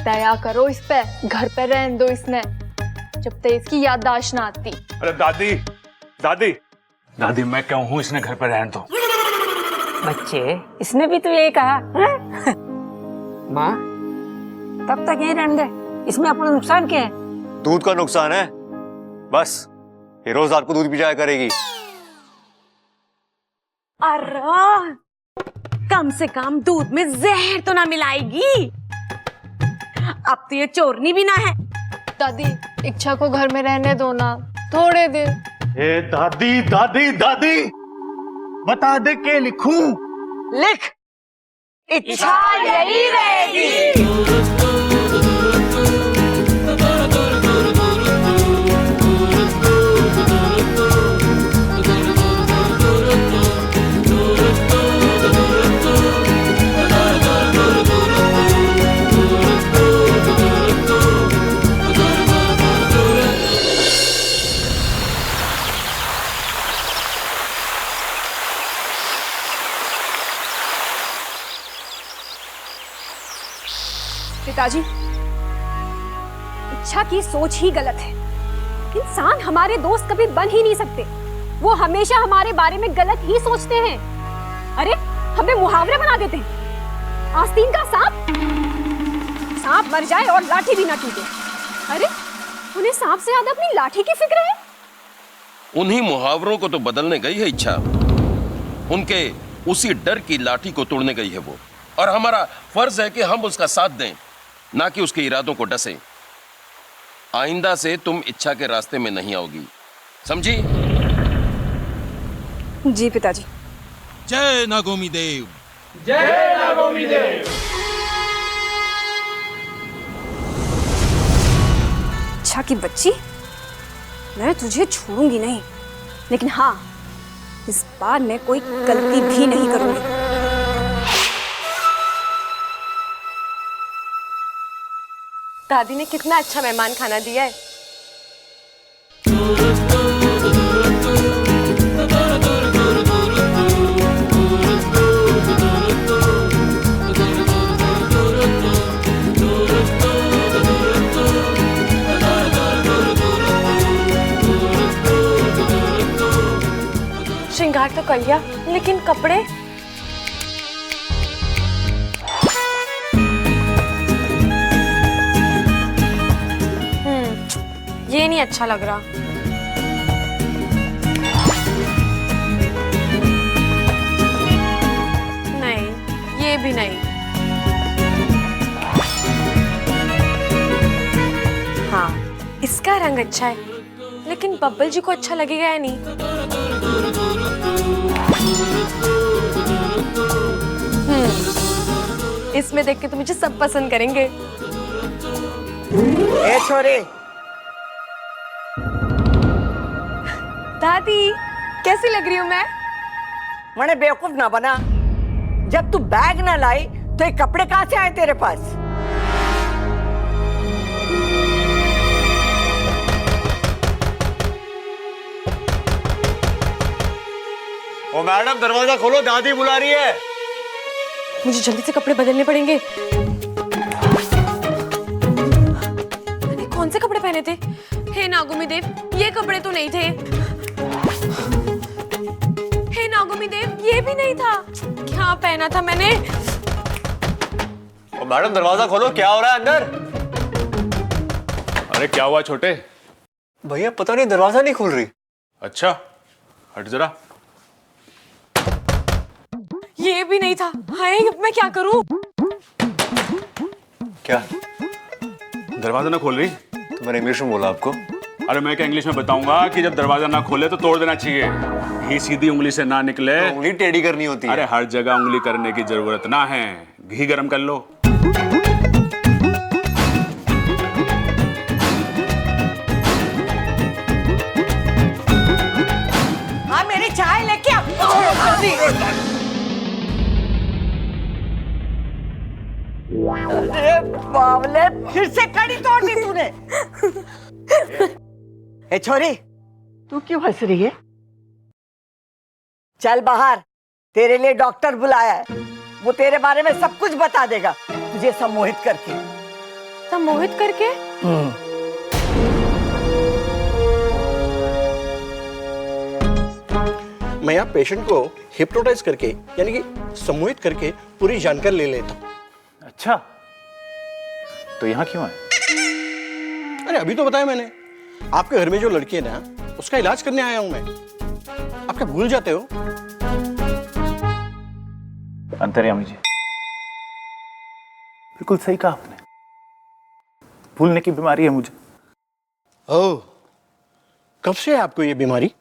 दया करो इस पे, घर पे रहने दो इसने, जब तक इसकी याददाश्त ना आती। अरे दादी दादी दादी, मैं क्यों हूं, इसने घर पर रहने दो। बच्चे, इसने भी तो यही कहा। माँ, तब तक यही रहने दे, इसमें अपना नुकसान क्या है? दूध का नुकसान है बस, ये रोज रात को दूध पी जाया करेगी। अरे कम से कम दूध में जहर तो ना मिलाएगी। अब तो ये चोरनी भी ना है। दादी, इच्छा को घर में रहने दो ना थोड़े दिन। ए दादी दादी दादी, बता दे के लिखूं? लिख, इच्छा यही रहेगी। पिताजी, इच्छा की सोच ही गलत है। इंसान हमारे दोस्त कभी बन ही नहीं सकते। वो हमेशा हमारे बारे में गलत ही सोचते हैं। अरे, हमें मुहावरे बना देते हैं। आस्तीन का सांप, सांप मर जाए और लाठी भी ना टूटे। अरे, उन्हें सांप से ज्यादा अपनी लाठी की फिक्र है। उन्हीं मुहावरों को तो बदलने गई है इच्छा। उनके उसी डर की लाठी को तोड़ने गई है वो, और हमारा फर्ज है कि हम उसका साथ दें, ना कि उसके इरादों को डसें। आइंदा से तुम इच्छा के रास्ते में नहीं आओगी, समझी? जी पिताजी। जय नागोमी देव। जय नागोमी देव। इच्छा की बच्ची, मैं तुझे छोड़ूंगी नहीं, लेकिन हाँ, इस बार मैं कोई गलती भी नहीं करूंगी। दादी ने कितना अच्छा मेहमान खाना दिया है। श्रृंगार तो कर लिया, लेकिन कपड़े? ये नहीं अच्छा लग रहा। रंग अच्छा है, लेकिन बब्बल जी को अच्छा लगेगा या नहीं? इसमें देख के तो मुझे सब पसंद करेंगे। ए छोरे, दादी कैसी लग रही हूँ मैं? मैंने बेवकूफ ना बना। जब तू बैग ना लाई तो ये कपड़े कहाँ से आए तेरे पास? ओ मैडम, दरवाजा खोलो, दादी बुला रही है। मुझे जल्दी से कपड़े बदलने पड़ेंगे। मैंने कौन से कपड़े पहने थे? हे नागुमी देव, ये कपड़े तो नहीं थे। हे नागुमी देव, ये भी नहीं था। क्या पहना था मैंने? ओ मैडम, दरवाजा खोलो, क्या हो रहा है अंदर? अरे क्या हुआ छोटे? भैया पता नहीं, दरवाजा नहीं खुल रही। अच्छा, हट जरा। ये भी नहीं था। हाय, अब मैं क्या करूं? क्या दरवाजा ना खोल रही? तो मैंने इंग्लिश में बोला आपको। अरे मैं क्या इंग्लिश में बताऊंगा कि जब दरवाजा ना खोले तो तोड़ देना चाहिए। घी सीधी उंगली से ना निकले तो उंगली टेढ़ी करनी होती है। अरे हर जगह उंगली करने की जरूरत ना है। घी गरम कर लो। हाँ, मेरी चाय लेके आ। अरे बावले, फिर से कड़ी तोड़ दी तूने। ए छोरी, तू क्यों हंस रही है? चल बाहर, तेरे लिए डॉक्टर बुलाया है। वो तेरे बारे में सब कुछ बता देगा, तुझे सम्मोहित करके। सम्मोहित करके? मैं यहाँ पेशेंट को हिप्नोटाइज करके यानी कि सम्मोहित करके पूरी जानकारी ले लेता हूँ। अच्छा, तो यहाँ क्यों आए? अरे अभी तो बताया मैंने, आपके घर में जो लड़की है ना, उसका इलाज करने आया हूं मैं। आप क्या भूल जाते हो? अंतर्यामी जी, बिल्कुल सही कहा आपने। भूलने की बीमारी है मुझे। ओह, कब से है आपको ये बीमारी?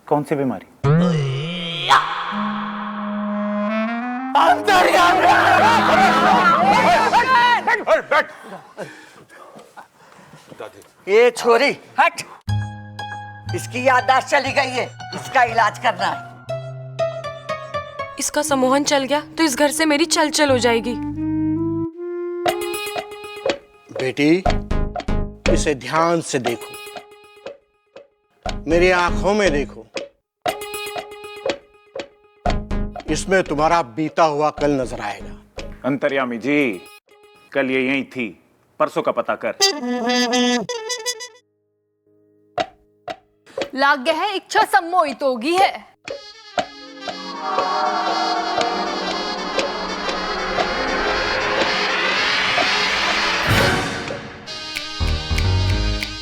कौन सी बीमारी? ये छोरी हट, इसकी याददाश्त चली गई है, इसका इलाज करना है। इसका सम्मोहन चल गया तो इस घर से मेरी चल चल हो जाएगी। बेटी, इसे ध्यान से देखो, मेरी आंखों में देखो। इसमें तुम्हारा बीता हुआ कल नजर आएगा। अंतर्यामी जी, कल ये यहीं थी, परसों का पता कर। लाग गया है, इच्छा सम्मोहित होगी है।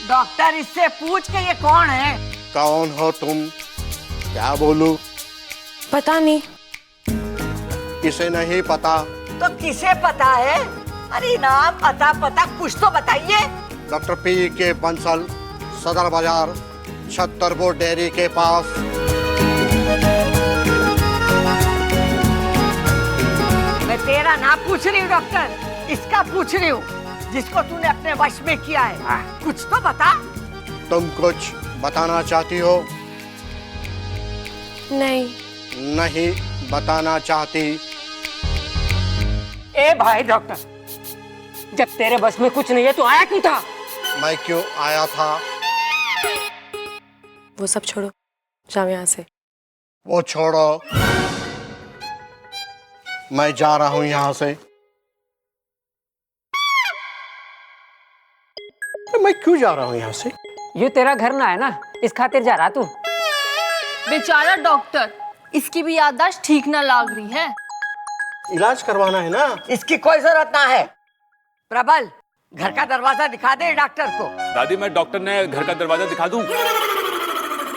डॉक्टर, इससे पूछ के ये कौन है? कौन हो तुम? क्या बोलूं? पता नहीं। इसे नहीं पता तो किसे पता है? अरे नाम अता पता कुछ तो बताइए। डॉक्टर पी के बंसल, सदर बाजार, छतरपुर डेयरी के पास। मैं तेरा नाम पूछ रही हूँ डॉक्टर, इसका पूछ रही हूँ जिसको तूने अपने वश में किया है। कुछ तो बता। तुम कुछ बताना चाहती हो? नहीं। नहीं बताना चाहती? ए भाई डॉक्टर, जब तेरे बस में कुछ नहीं है तो आया क्यों था? मैं क्यों आया था? वो सब छोड़ो, जाओ यहाँ से। वो छोड़ो, मैं जा रहा हूं यहाँ से। मैं क्यों जा रहा हूँ यहाँ से? ये तेरा घर ना है ना, इस खातिर जा रहा तू। बेचारा डॉक्टर, इसकी भी याददाश्त ठीक ना लाग रही है। इलाज करवाना है ना। इसकी कोई जरूरत ना है। प्रबल, घर का दरवाजा दिखा दे डॉक्टर को। दादी, मैं डॉक्टर ने घर का दरवाजा दिखा दूं?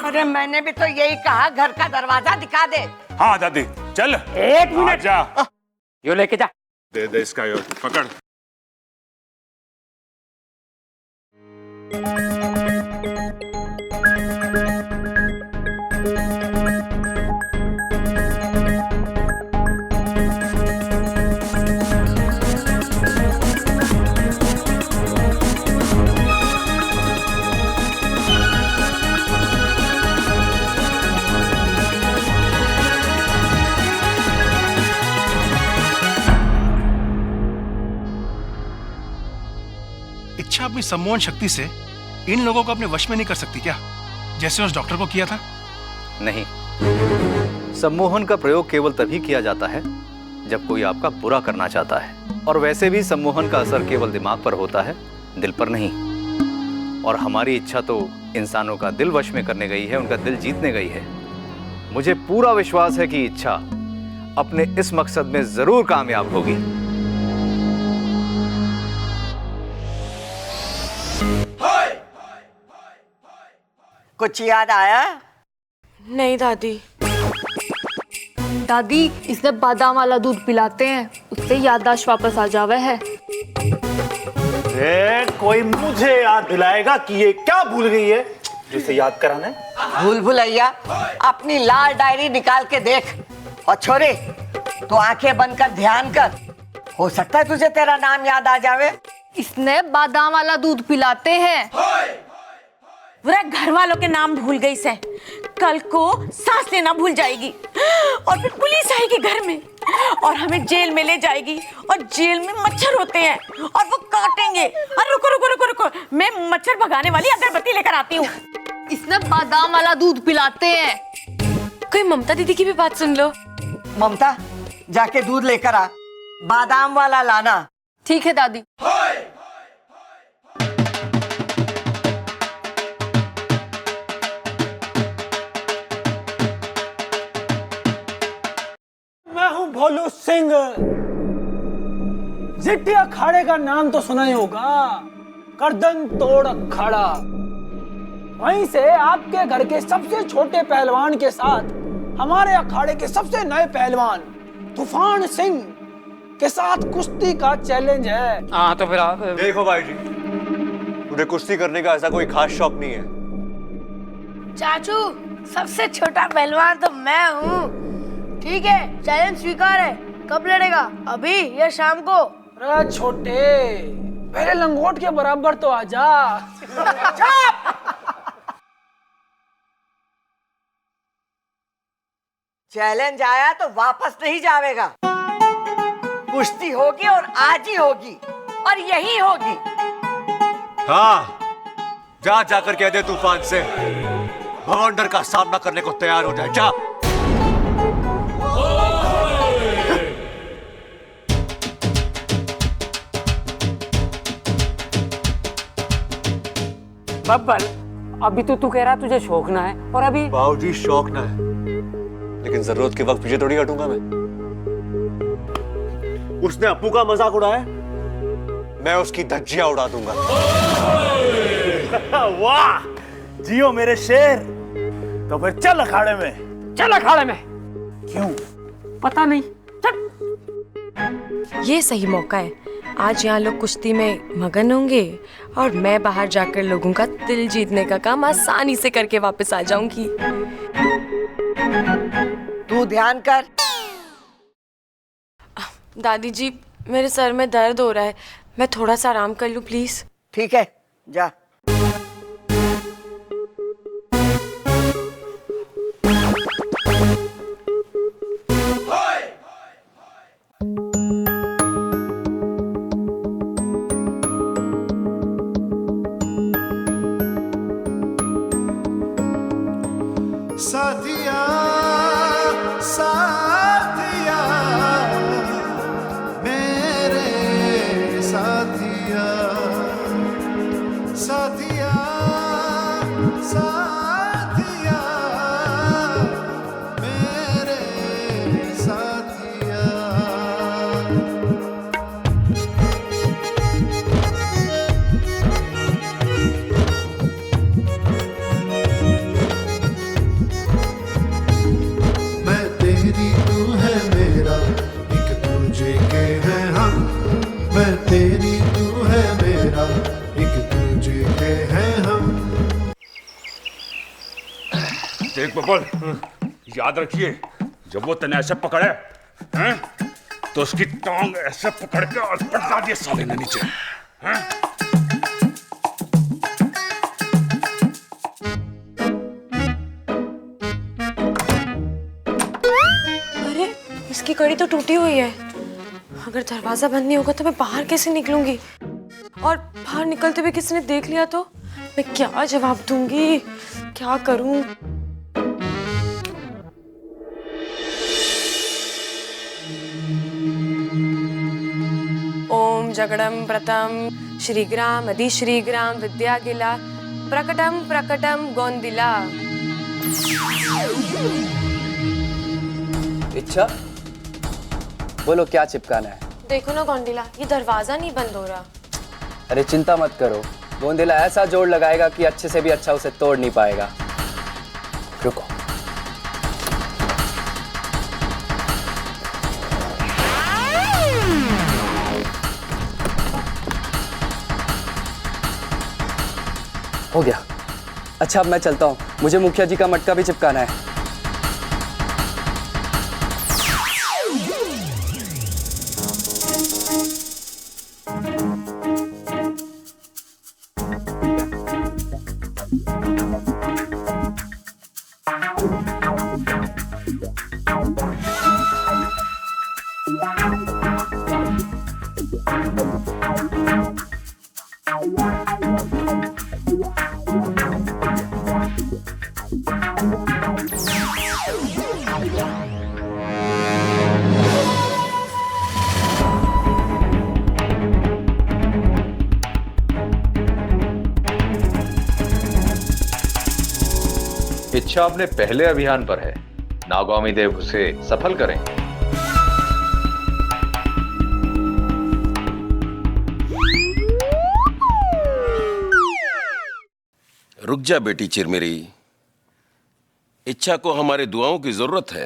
अरे मैंने भी तो यही कहा, घर का दरवाजा दिखा दे। हाँ दादी, चल। एक मिनट। जा, यो लेके जा। दे दे इसका, यो पकड़। अपनी सम्मोहन शक्ति से इन लोगों को अपने वश में नहीं कर सकती क्या, जैसे उस डॉक्टर को किया था? नहीं, सम्मोहन का प्रयोग केवल तभी किया जाता है जब कोई आपका बुरा करना चाहता है, और वैसे भी सम्मोहन का असर केवल दिमाग पर होता है, दिल पर नहीं। और हमारी इच्छा तो इंसानों का दिल वश में करने गई है, उनका दिल जीतने गई है। मुझे पूरा विश्वास है कि इच्छा अपने इस मकसद में जरूर कामयाब होगी। कुछ याद आया? नहीं दादी। दादी, इसने बादाम वाला दूध पिलाते हैं, उससे याददाश्त वापस आ जावे है। कोई मुझे याद दिलाएगा कि ये क्या भूल गई है जिसे याद कराना है? भूल भुलैया, अपनी लाल डायरी निकाल के देख। और छोरे, तो आंखें बंद कर ध्यान कर, हो सकता है तुझे तेरा नाम याद आ जावे। इसने बादाम वाला दूध पिलाते हैं। पूरा घर वालों के नाम भूल गई से, कल को सांस लेना भूल जाएगी, और फिर पुलिस आएगी घर में और हमें जेल में ले जाएगी, और जेल में मच्छर होते हैं और वो काटेंगे। अरे रुको रुको रुको रुको, मैं मच्छर भगाने वाली अगरबत्ती लेकर आती हूँ। इसने बादाम वाला दूध पिलाते हैं। कोई ममता दीदी की भी बात सुन लो। ममता, जाके दूध लेकर आ, बादाम वाला लाना। ठीक है दादी। मैं हूं भोलू सिंह। जिट्टी अखाड़े का नाम तो सुना ही होगा, गर्दन तोड़ अखाड़ा। वहीं से आपके घर के सबसे छोटे पहलवान के साथ हमारे अखाड़े के सबसे नए पहलवान तूफान सिंह के साथ कुश्ती का चैलेंज है। हाँ तो फिर आप देखो भाई जी, मुझे कुश्ती करने का ऐसा कोई खास शौक नहीं है। चाचू, सबसे छोटा पहलवान तो मैं हूँ। ठीक है, चैलेंज स्वीकार है। कब लड़ेगा, अभी या शाम को? अरे छोटे, पहले लंगोट के बराबर तो आजा। चैलेंज आया तो वापस नहीं जावेगा। कुश्ती होगी और आज ही होगी, और यही होगी। हाँ, जा जाकर कह दे तूफान से भगवान का सामना करने को तैयार हो जाए। जा। बब्बल, अभी तो तू कह रहा तुझे शौक ना है, और अभी बाबूजी शौक ना है, लेकिन जरूरत के वक्त पीछे थोड़ी हटूंगा मैं। उसने अप्पू का मजाक उड़ाया, मैं उसकी धज्जियां उड़ा दूंगा। वाह, जियो मेरे शेर। तो फिर चल अखाड़े में। चल अखाड़े में। क्यों? पता नहीं। ये सही मौका है। आज यहाँ लोग कुश्ती में मगन होंगे और मैं बाहर जाकर लोगों का दिल जीतने का काम आसानी से करके वापस आ जाऊंगी। तू ध्यान कर। दादी जी, मेरे सर में दर्द हो रहा है, मैं थोड़ा सा आराम कर लूं प्लीज। ठीक है, जा। साथिया साथिया मेरे साथिया साथिया साथिया मेरे साथिया। मैं तेरी तू है मेरा, एक दूजे के हैं हम। देख बब्बल, याद रखिए, जब वो तने ऐसे पकड़े हैं, तो उसकी टांग ऐसे पकड़ के और पटका दिए साले ने नीचे। हैं? अरे, इसकी कड़ी तो टूटी हुई है। अगर दरवाजा बंद नहीं होगा तो मैं बाहर कैसे निकलूंगी? और बाहर निकलते हुए किसी ने देख लिया तो मैं क्या जवाब दूंगी, क्या करूं? ओम जगड़म प्रथम श्रीग्राम अधिश्रीग्राम विद्यागिला प्रकटम प्रकटम गोंदिला। इच्छा, बोलो क्या चिपकाना है? देखो ना गोंदिला, ये दरवाजा नहीं बंद हो रहा। अरे चिंता मत करो, गोंदिला ऐसा जोड़ लगाएगा कि अच्छे से भी अच्छा उसे तोड़ नहीं पाएगा। रुको। हो गया। अच्छा अब मैं चलता हूँ, मुझे मुखिया जी का मटका भी चिपकाना है। इच्छा अपने पहले अभियान पर है, नागौमी देव उसे सफल करें। रुक जा बेटी चिरमेरी, इच्छा को हमारे दुआओं की जरूरत है।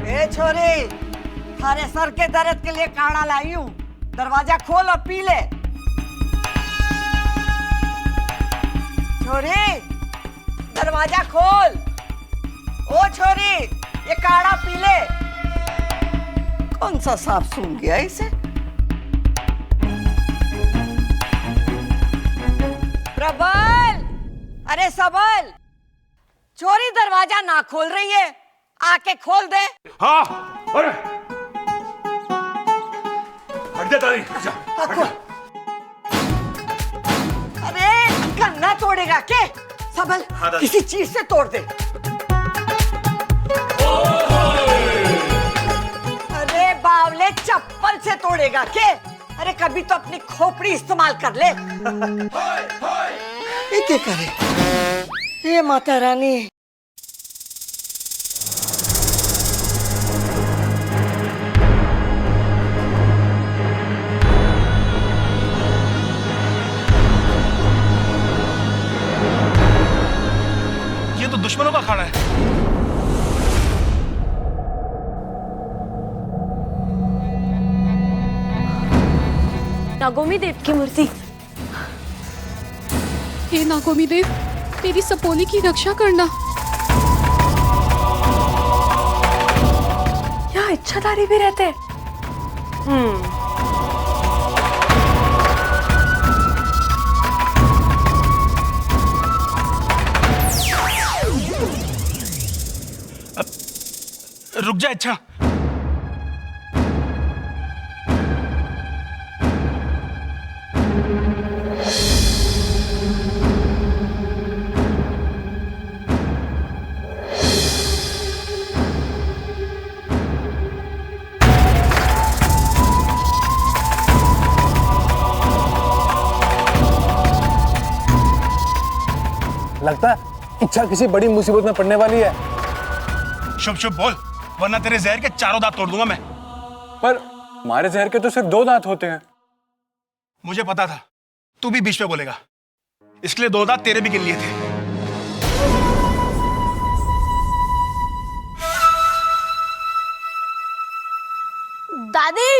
ए छोरी, थारे सर के दर्द के लिए काढ़ा लाई हूँ, दरवाजा खोल और पी ले। छोरी, दरवाजा खोल। ओ छोरी, ये काढ़ा पी ले। कौन सा सांप सूंघ गया इसे? प्रबल, अरे सबल, चोरी दरवाजा ना खोल रही है, आके खोल दे। हाँ, अरे हट जा तारी, अरे गन्ना तोड़ेगा के? सबल, किसी चीज से तोड़ दे। अरे बावले, चप्पल से तोड़ेगा के? अरे कभी तो अपनी खोपड़ी इस्तेमाल कर ले। ये क्या करे? ये माता रानी। ये तो दुश्मनों का खाना है। नागौमी देव की मूर्ति। हे नागौमी देव, मेरी सपोली की रक्षा करना। यहाँ इच्छाधारी भी रहते। रुक जा इच्छा। लगता है इच्छा किसी बड़ी मुसीबत में पड़ने वाली है। शुभ शुभ बोल, वरना तेरे जहर के चारों दांत तोड़ दूंगा मैं। पर हमारे जहर के तो सिर्फ 2 दांत होते हैं। मुझे पता था तू भी बीच में बोलेगा, इसलिए 2 दांत तेरे भी गिन लिए थे। दादी,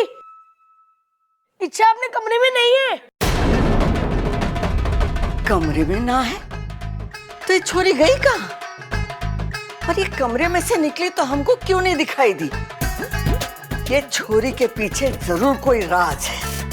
इच्छा अपने कमरे में नहीं है। कमरे में ना है तो ये छोरी गई कहाँ? और ये कमरे में से निकली तो हमको क्यों नहीं दिखाई दी? ये छोरी के पीछे जरूर कोई राज है।